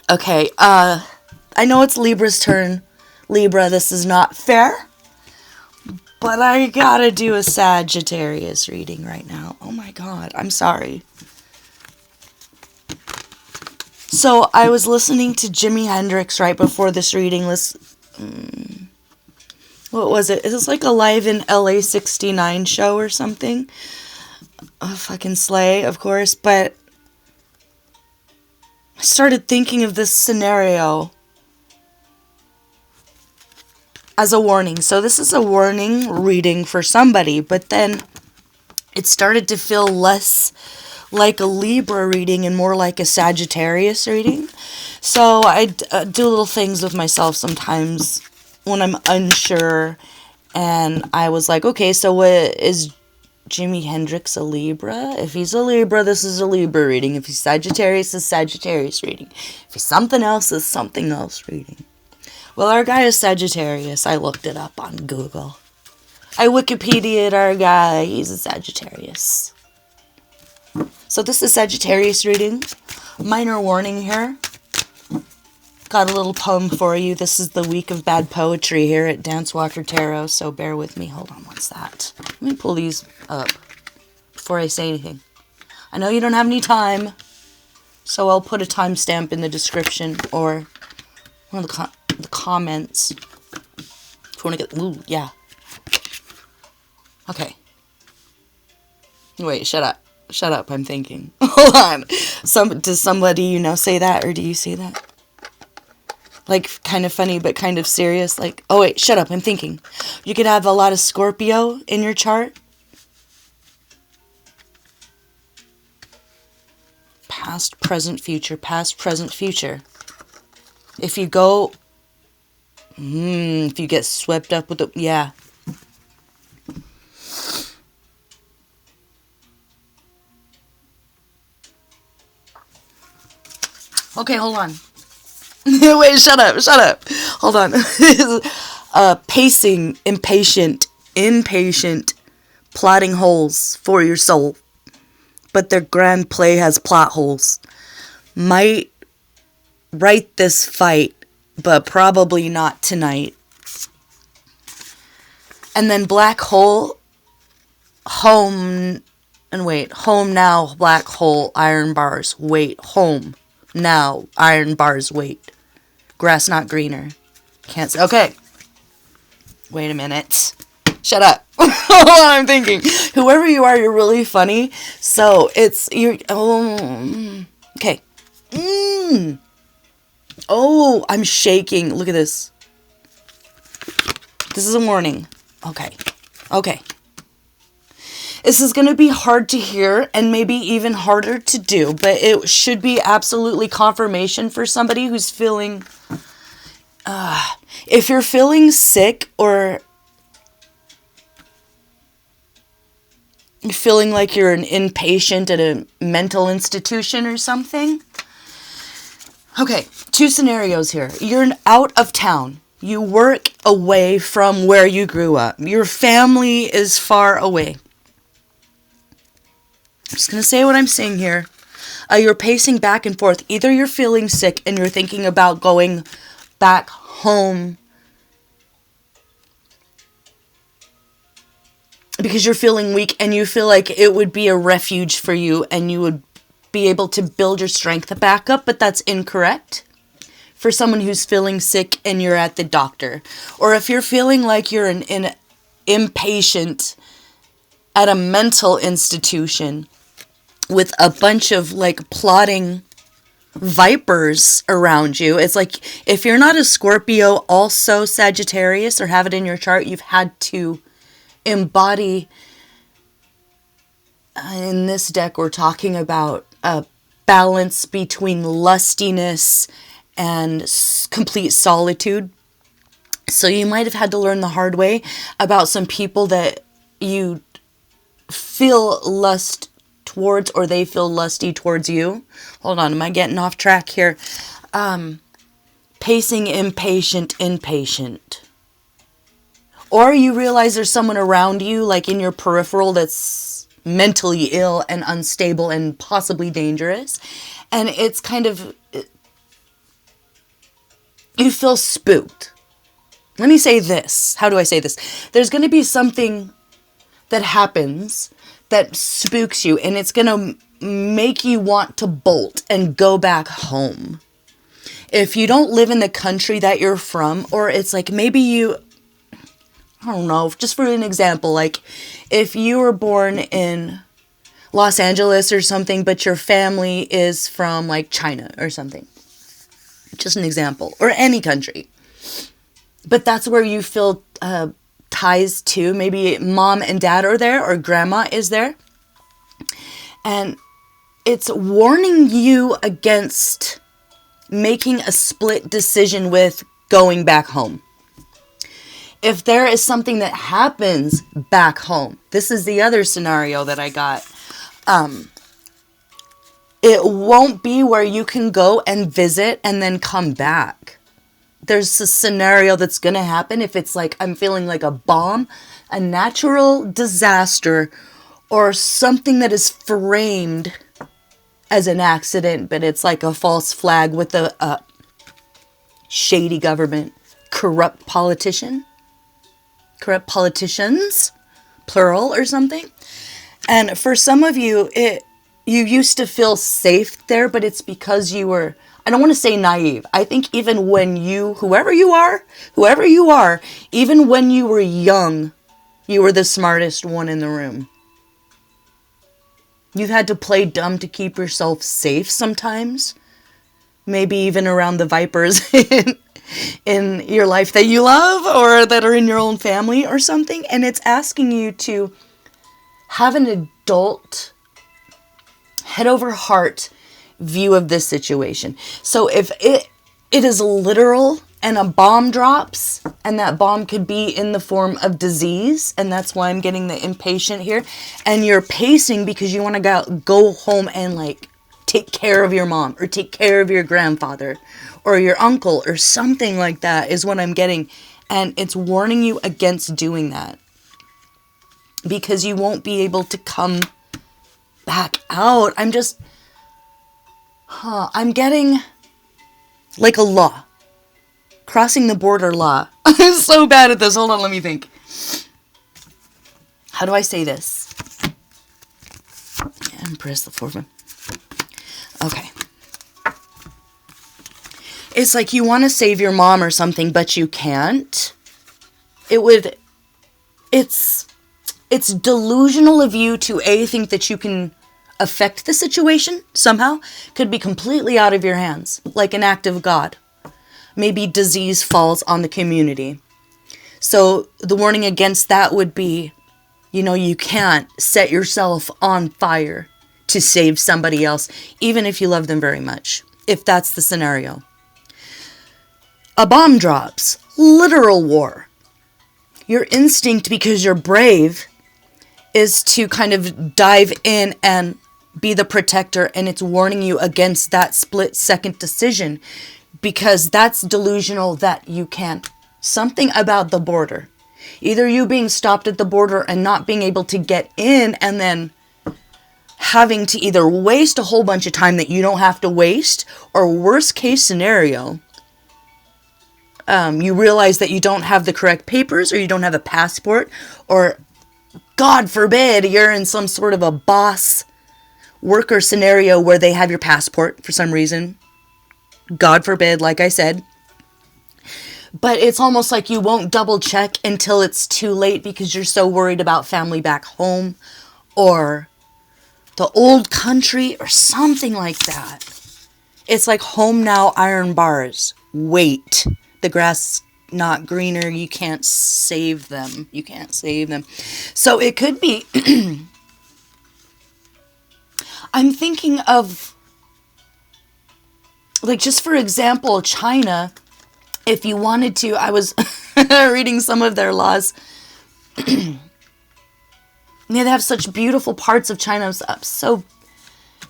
Okay, I know it's Libra's turn. Libra, this is not fair. But I gotta do a Sagittarius reading right now. Oh my god, I'm sorry. So, I was listening to Jimi Hendrix right before this reading. What was it? It was like a Live in LA 69 show or something. Oh, fucking slay, of course. But I started thinking of this scenario as a warning. So this is a warning reading for somebody, but then it started to feel less like a Libra reading and more like a Sagittarius reading. So I do little things with myself sometimes when I'm unsure, and I was like, okay, so what is Jimi Hendrix a Libra? If he's a Libra, this is a Libra reading. If he's Sagittarius, it's Sagittarius reading. If he's something else, it's something else reading. Well, our guy is Sagittarius. I looked it up on Google. I Wikipedia'd our guy. He's a Sagittarius. So this is Sagittarius reading. Minor warning here. Got a little poem for you. This is the week of bad poetry here at Dance Walker Tarot, so bear with me. Hold on, what's that? Let me pull these up before I say anything. I know you don't have any time, so I'll put a timestamp in the description or one of the comments. If you want to get... Ooh, yeah. Okay. Wait, shut up. Shut up, I'm thinking. Hold on. Does somebody you know say that, or do you say that? Like, kind of funny, but kind of serious. Like, oh wait, shut up, I'm thinking. You could have a lot of Scorpio in your chart. Past, present, future. Past, present, future. If you go... if you get swept up with the... Yeah. Okay, hold on. Wait, shut up. Hold on. Pacing, impatient, plotting holes for your soul. But their grand play has plot holes. Might write this fight, but probably not tonight. And then black hole, home now, black hole, iron bars, wait, home. Now, iron bars, wait. Grass not greener. Can't say. Okay. Wait a minute. Shut up. I'm thinking. Whoever you are, you're really funny. So, you're... Oh, okay. Oh, I'm shaking. Look at this. This is a warning. Okay. This is going to be hard to hear and maybe even harder to do, but it should be absolutely confirmation for somebody who's feeling... if you're feeling sick or feeling like you're an inpatient at a mental institution or something. Okay, two scenarios here. You're out of town. You work away from where you grew up. Your family is far away. I'm just going to say what I'm saying here. You're pacing back and forth. Either you're feeling sick and you're thinking about going back home because you're feeling weak and you feel like it would be a refuge for you and you would be able to build your strength back up, but that's incorrect for someone who's feeling sick and you're at the doctor. Or if you're feeling like you're an inpatient at a mental institution with a bunch of like plotting vipers around you. It's like if you're not a Scorpio, also Sagittarius, or have it in your chart, you've had to embody. In this deck, we're talking about a balance between lustiness and complete solitude. So you might have had to learn the hard way about some people that you feel lust towards, or they feel lusty towards you. Hold on, am I getting off track here? Pacing, impatient. Or you realize there's someone around you, like in your peripheral, that's mentally ill and unstable and possibly dangerous. And it's kind of you feel spooked. Let me say this. How do I say this? There's going to be something that happens that spooks you, and it's going to make you want to bolt and go back home. If you don't live in the country that you're from, or it's like maybe you, I don't know, just for an example, like if you were born in Los Angeles or something, but your family is from like China or something. Just an example. Or any country. But that's where you feel ties to. Maybe mom and dad are there, or grandma is there. And it's warning you against making a split decision with going back home. If there is something that happens back home, this is the other scenario that I got. It won't be where you can go and visit and then come back. There's a scenario that's going to happen if it's like, I'm feeling like a bomb, a natural disaster, or something that is framed as an accident, but it's like a false flag with a shady government, corrupt politicians, plural or something. And for some of you, you used to feel safe there, but it's because you were, I don't want to say naive. I think even when whoever you are, even when you were young, you were the smartest one in the room. You've had to play dumb to keep yourself safe sometimes. Maybe even around the vipers in your life that you love, or that are in your own family or something. And it's asking you to have an adult, head over heart view of this situation. So if it is literal and a bomb drops, and that bomb could be in the form of disease, and that's why I'm getting the impatient here, and you're pacing because you want to go home and like take care of your mom, or take care of your grandfather, or your uncle, or something like that is what I'm getting. And it's warning you against doing that, because you won't be able to come back out. I'm getting like a law. Crossing the border law. I'm so bad at this. Hold on, let me think. How do I say this? Empress, the fourth one. Okay. It's like you want to save your mom or something, but you can't. It's delusional of you to think that you can affect the situation somehow. Could be completely out of your hands, like an act of God. Maybe disease falls on the community. So the warning against that would be, you can't set yourself on fire to save somebody else, even if you love them very much, if that's the scenario. A bomb drops, literal war. Your instinct, because you're brave, is to kind of dive in and be the protector, and it's warning you against that split-second decision, because that's delusional that you can't. Something about the border. Either you being stopped at the border and not being able to get in, and then having to either waste a whole bunch of time that you don't have to waste, or worst case scenario, you realize that you don't have the correct papers, or you don't have a passport, or God forbid you're in some sort of a boss worker scenario where they have your passport for some reason. God forbid, like I said. But it's almost like you won't double check until it's too late, because you're so worried about family back home, or the old country, or something like that. It's like home now, iron bars. Wait. The grass not greener. You can't save them. You can't save them. So it could be... I'm thinking of... like, just for example, China, if you wanted to, I was reading some of their laws. They have such beautiful parts of China. I'm so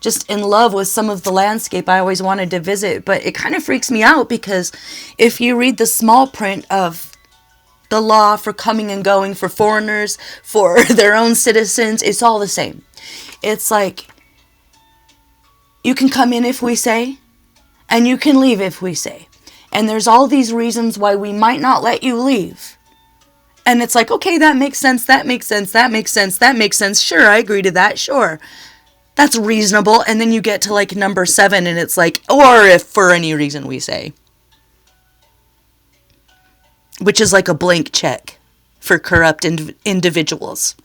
just in love with some of the landscape I always wanted to visit. But it kind of freaks me out, because if you read the small print of the law for coming and going for foreigners, for their own citizens, it's all the same. It's like, you can come in if we say, and you can leave if we say. And there's all these reasons why we might not let you leave. And it's like, okay, that makes sense, that makes sense, that makes sense, that makes sense. Sure, I agree to that, sure. That's reasonable. And then you get to like number 7 and it's like, or if for any reason we say. Which is like a blank check for corrupt individuals.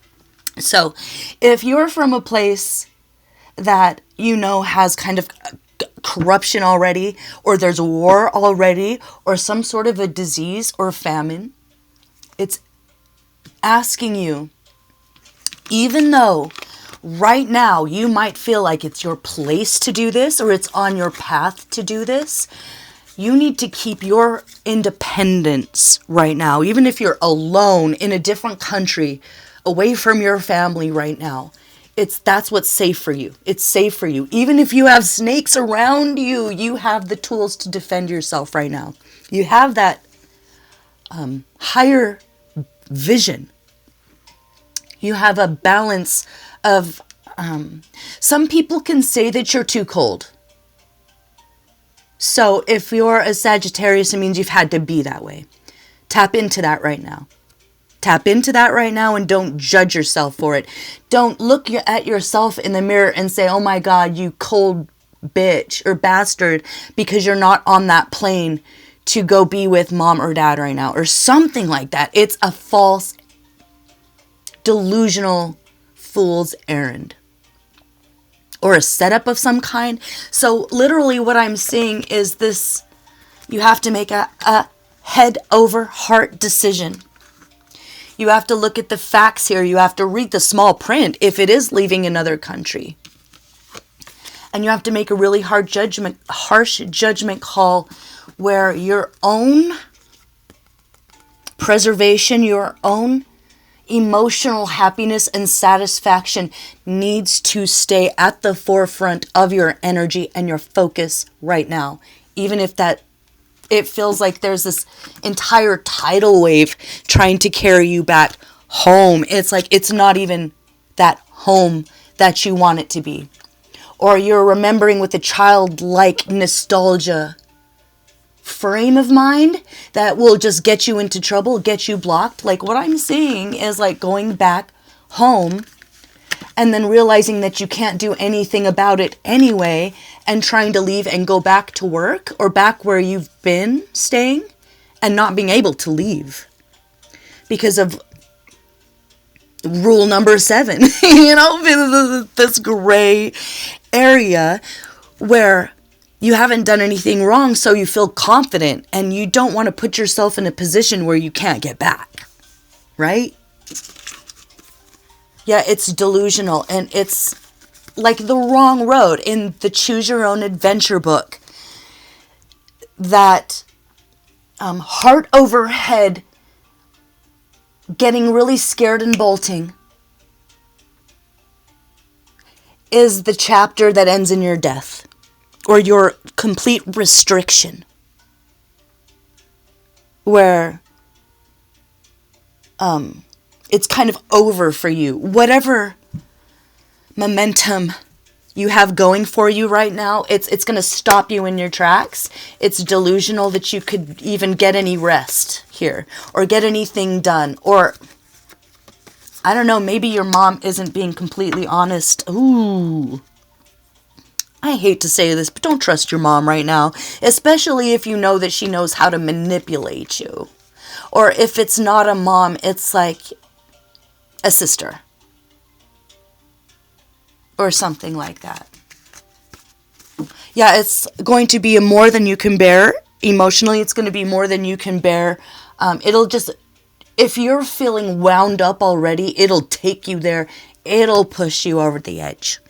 So if you're from a place that you know has kind of corruption already, or there's a war already, or some sort of a disease or famine, it's asking you, even though right now you might feel like it's your place to do this or it's on your path to do this, you need to keep your independence right now. Even if you're alone in a different country, away from your family right now, that's what's safe for you. It's safe for you. Even if you have snakes around you, you have the tools to defend yourself right now. You have that higher vision. You have a balance of, some people can say that you're too cold. So if you're a Sagittarius, it means you've had to be that way. Tap into that right now. Tap into that right now and don't judge yourself for it. Don't look at yourself in the mirror and say, oh my God, you cold bitch or bastard, because you're not on that plane to go be with mom or dad right now or something like that. It's a false, delusional fool's errand or a setup of some kind. So literally what I'm seeing is this, you have to make a head over heart decision. You have to look at the facts here. You have to read the small print if it is leaving another country. And you have to make a really harsh judgment call where your own preservation, your own emotional happiness and satisfaction needs to stay at the forefront of your energy and your focus right now. Even if that it feels like there's this entire tidal wave trying to carry you back home. It's like it's not even that home that you want it to be. Or you're remembering with a childlike nostalgia frame of mind that will just get you into trouble, get you blocked. Like what I'm seeing is like going back home and then realizing that you can't do anything about it anyway and trying to leave and go back to work or back where you've been staying and not being able to leave because of rule number 7, you know, this gray area where you haven't done anything wrong, so you feel confident and you don't want to put yourself in a position where you can't get back, right? Yeah, it's delusional and it's like the wrong road. In the Choose Your Own Adventure book, that heart over head, getting really scared and bolting is the chapter that ends in your death or your complete restriction, where it's kind of over for you. Whatever momentum you have going for you right now, it's going to stop you in your tracks. It's delusional that you could even get any rest here or get anything done. Or, I don't know, maybe your mom isn't being completely honest. Ooh. I hate to say this, but don't trust your mom right now, especially if you know that she knows how to manipulate you. Or if it's not a mom, it's like a sister. Or something like that. Yeah, it's going to be more than you can bear. Emotionally, it's going to be more than you can bear. It'll just, if you're feeling wound up already, it'll take you there. It'll push you over the edge.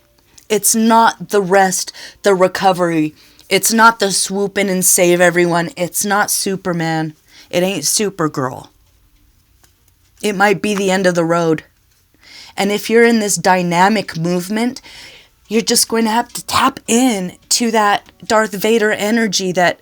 It's not the rest, the recovery. It's not the swoop in and save everyone. It's not Superman. It ain't Supergirl. It might be the end of the road. And if you're in this dynamic movement, you're just going to have to tap in to that Darth Vader energy that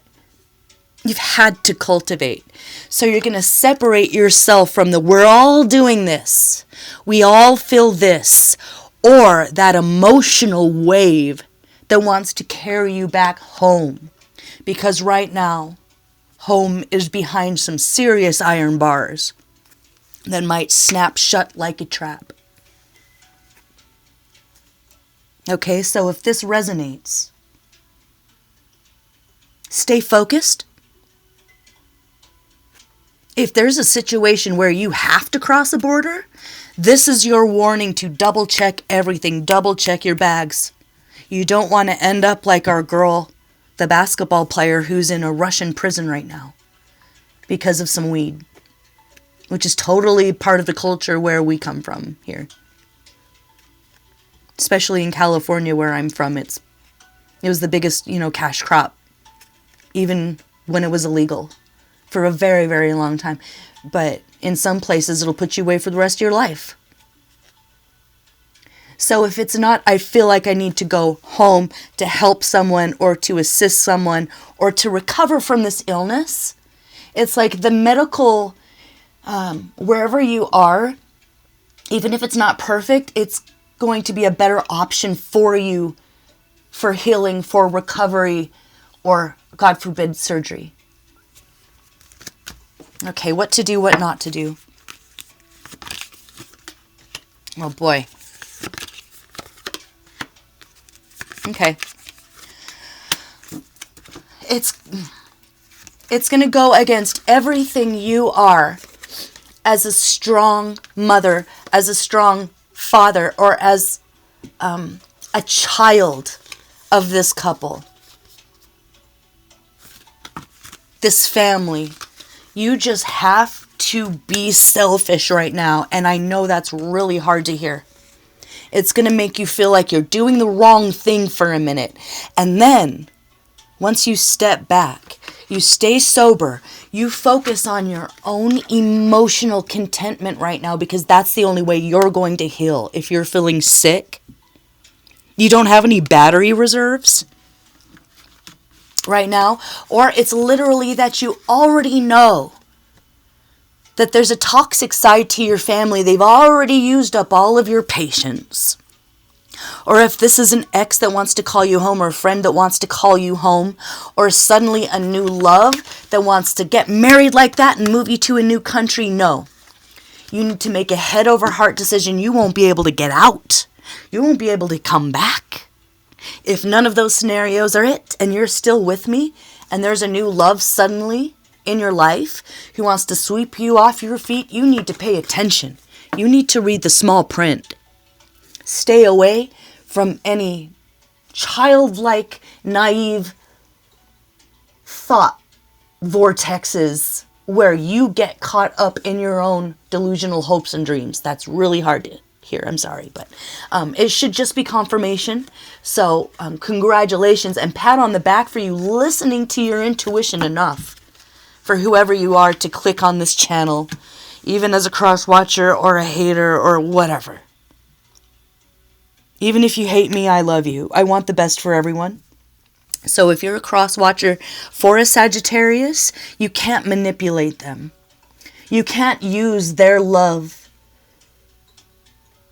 you've had to cultivate. So you're going to separate yourself from the we're all doing this, we all feel this, or that emotional wave that wants to carry you back home. Because right now, home is behind some serious iron bars that might snap shut like a trap. Okay, so if this resonates, stay focused. If there's a situation where you have to cross a border, this is your warning to double check everything, double check your bags. You don't want to end up like our girl, the basketball player who's in a Russian prison right now because of some weed, which is totally part of the culture where we come from here. Especially in California where I'm from, it was the biggest, cash crop, even when it was illegal, for a very, very long time. But in some places, it'll put you away for the rest of your life. So if it's not, I feel like I need to go home to help someone or to assist someone or to recover from this illness, it's like the medical, wherever you are, even if it's not perfect, it's going to be a better option for you for healing, for recovery, or, God forbid, surgery. Okay, what to do, what not to do. Oh boy. Okay. It's going to go against everything you are as a strong mother, as a strong father, or as a child of this couple, this family. You just have to be selfish right now, and I know that's really hard to hear. It's going to make you feel like you're doing the wrong thing for a minute, and then once you step back, you stay sober, you focus on your own emotional contentment right now, because that's the only way you're going to heal. If you're feeling sick, you don't have any battery reserves right now, or it's literally that you already know that there's a toxic side to your family. They've already used up all of your patience. Or if this is an ex that wants to call you home, or a friend that wants to call you home, or suddenly a new love that wants to get married like that and move you to a new country, no. You need to make a head over heart decision. You won't be able to get out. You won't be able to come back. If none of those scenarios are it, and you're still with me, and there's a new love suddenly in your life who wants to sweep you off your feet, you need to pay attention. You need to read the small print. Stay away from any childlike, naive thought vortexes where you get caught up in your own delusional hopes and dreams. That's really hard to hear. I'm sorry, but it should just be confirmation. So congratulations and pat on the back for you listening to your intuition enough for whoever you are to click on this channel, even as a cross-watcher or a hater or whatever. Even if you hate me, I love you. I want the best for everyone. So if you're a cross-watcher for a Sagittarius, you can't manipulate them. You can't use their love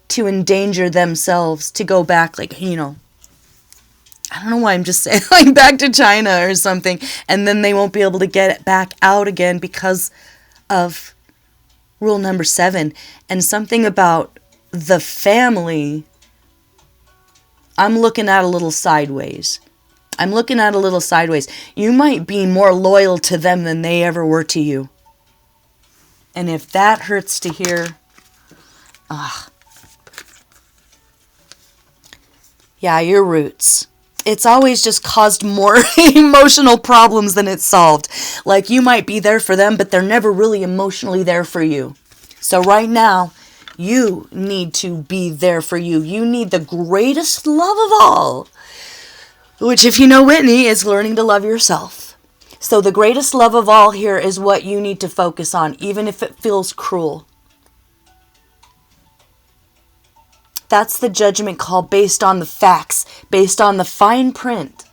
to endanger themselves, to go back, like, I don't know why I'm just saying, like, back to China or something, and then they won't be able to get back out again because of rule number 7. And something about the family, I'm looking at a little sideways. You might be more loyal to them than they ever were to you. And if that hurts to hear, yeah, your roots. It's always just caused more emotional problems than it's solved. Like, you might be there for them, but they're never really emotionally there for you. So right now, you need to be there for you. You need the greatest love of all, which, if you know Whitney, is learning to love yourself. So the greatest love of all here is what you need to focus on, even if it feels cruel. That's the judgment call based on the facts, based on the fine print.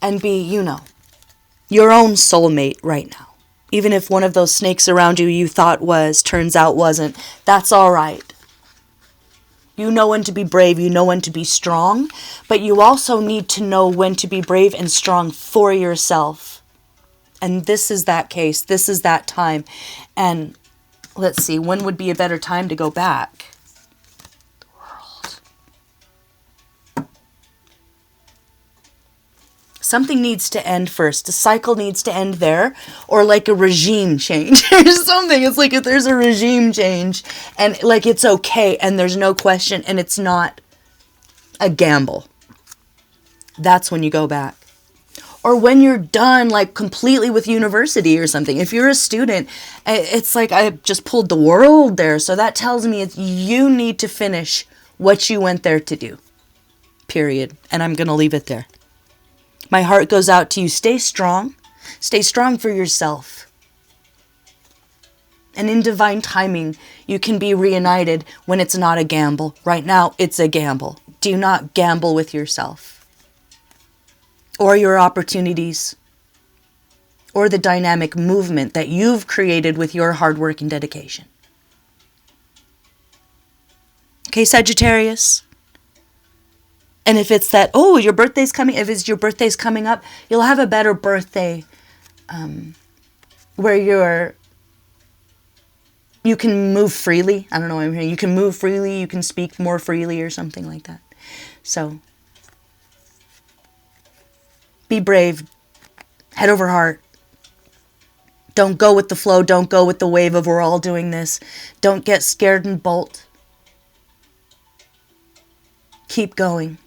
And be, your own soulmate right now. Even if one of those snakes around you thought was, turns out wasn't, that's all right. You know when to be brave, you know when to be strong, but you also need to know when to be brave and strong for yourself. And this is that case, this is that time. And let's see, when would be a better time to go back? The World. Something needs to end first. The cycle needs to end there, or like a regime change or something. It's like if there's a regime change and like it's okay and there's no question and it's not a gamble. That's when you go back. Or when you're done like completely with university or something. If you're a student, it's like I just pulled the World there. So that tells me you need to finish what you went there to do. Period. And I'm going to leave it there. My heart goes out to you. Stay strong. Stay strong for yourself. And in divine timing, you can be reunited when it's not a gamble. Right now, it's a gamble. Do not gamble with yourself. Or your opportunities. Or the dynamic movement that you've created with your hard work and dedication. Okay, Sagittarius? And if it's that, oh, your birthday's coming, if it's your birthday's coming up, you'll have a better birthday where you can move freely. I don't know what I'm hearing. You can move freely, you can speak more freely or something like that. So, be brave. Head over heart. Don't go with the flow. Don't go with the wave of we're all doing this. Don't get scared and bolt. Keep going.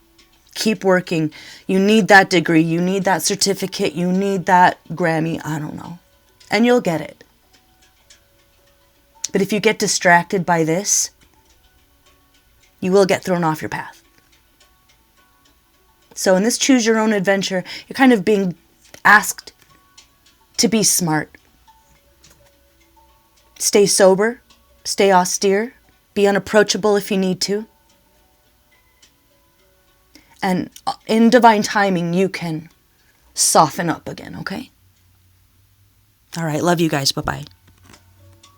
Keep working. You need that degree. You need that certificate. You need that Grammy. I don't know. And you'll get it. But if you get distracted by this, you will get thrown off your path. So in this choose your own adventure, you're kind of being asked to be smart. Stay sober. Stay austere. Be unapproachable if you need to. And in divine timing, you can soften up again, okay? All right, love you guys. Bye-bye.